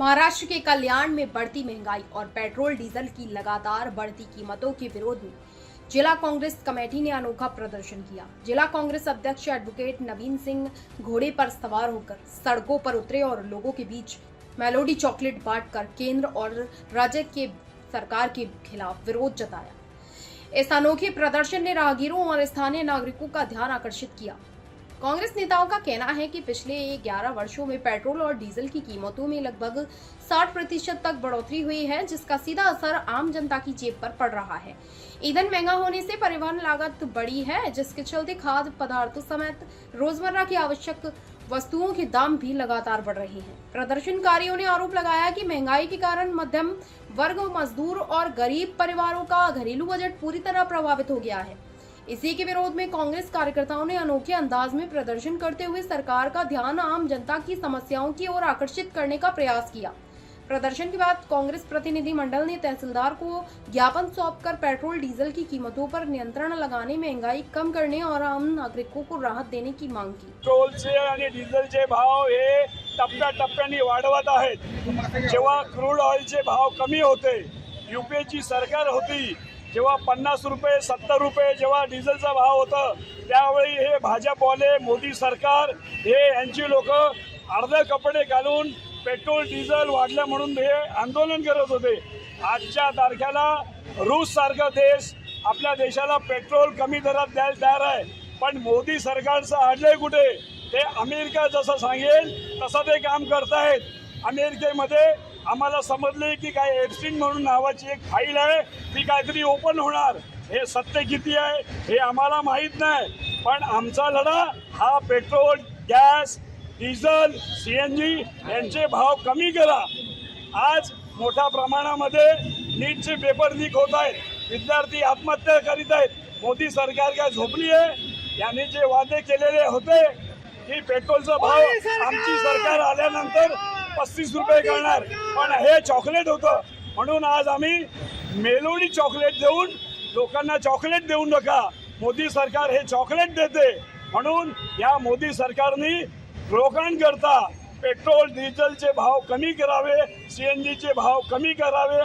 महाराष्ट्र के कल्याण में बढ़ती महंगाई और पेट्रोल डीजल की लगातार बढ़ती कीमतों के विरोध में जिला कांग्रेस कमेटी ने अनोखा प्रदर्शन किया। जिला कांग्रेस अध्यक्ष एडवोकेट नवीन सिंह घोड़े पर सवार होकर सड़कों पर उतरे और लोगों के बीच मेलोडी चॉकलेट बांटकर केंद्र और राज्य के सरकार के खिलाफ विरोध जताया। इस अनोखे प्रदर्शन ने राहगीरों और स्थानीय नागरिकों का ध्यान आकर्षित किया। कांग्रेस नेताओं का कहना है कि पिछले 11 वर्षों में पेट्रोल और डीजल की कीमतों में लगभग 60% तक बढ़ोतरी हुई है, जिसका सीधा असर आम जनता की जेब पर पड़ रहा है। ईंधन महंगा होने से परिवहन लागत बढ़ी है, जिसके चलते खाद्य पदार्थों समेत रोजमर्रा की आवश्यक वस्तुओं के दाम भी लगातार बढ़ रहे हैं। प्रदर्शनकारियों ने आरोप लगाया कि महंगाई के कारण मध्यम वर्ग, मजदूर और गरीब परिवारों का घरेलू बजट पूरी तरह प्रभावित हो गया है। इसी के विरोध में कांग्रेस कार्यकर्ताओं ने अनोखे अंदाज में प्रदर्शन करते हुए सरकार का ध्यान आम जनता की समस्याओं की ओर आकर्षित करने का प्रयास किया। प्रदर्शन के बाद कांग्रेस प्रतिनिधि मंडल ने तहसीलदार को ज्ञापन सौंपकर पेट्रोल डीजल की कीमतों पर नियंत्रण लगाने, महंगाई कम करने और आम नागरिकों को राहत देने की मांग की। पेट्रोलचे आणि डीझलचे भाव हे टप्प्याटप्प्याने वाढवत आहेत। जेव्हा क्रूड ऑइलचे भाव कमी होते, यूपीएची सरकार होती, जेव्हा 50 रुपये 70 रुपये जेव्हा डिझेलचा भाव होता, त्यावेळी हे भाजपवाले मोदी सरकार हे यांची लोक अर्धे कपडे घालून पेट्रोल डिझेल वाढलं म्हणून हे आंदोलन करत होते। आजच्या तारखेला रूस सारखा देश आपल्या देशाला पेट्रोल कमी दरात द्यायला तयार आहे, पण मोदी सरकारचं अडलंय कुठे? ते अमेरिका जसं सांगेल तसं ते काम करतायत। अमेरिकेमध्ये आम्हाला समजले की काय एप्स्टीन म्हणून नावाची एक फाईल आहे, ती काहीतरी ओपन होणार। हे सत्य किती आहे हे आम्हाला माहीत नाही, पण आमचा लढा हा पेट्रोल, गॅस, डिझेल, सीएनजी यांचे भाव कमी करा। आज मोठ्या प्रमाणामध्ये नीटचे पेपर लीक होत आहेत, विद्यार्थी आत्महत्या करीत आहेत। मोदी सरकार काय झोपली आहे? यांनी जे वादे केलेले होते की पेट्रोलचा भाव आमची सरकार आल्यानंतर 35 रुपये करणार, पण हे चॉकलेट होतं। म्हणून आज आम्ही मेलोडी चॉकलेट देऊन लोकांना चॉकलेट देऊ नका, मोदी सरकार हे चॉकलेट देते। म्हणून या मोदी सरकारने लोकांकरता पेट्रोल डिझेलचे भाव कमी करावे, सीएनजीचे भाव कमी करावे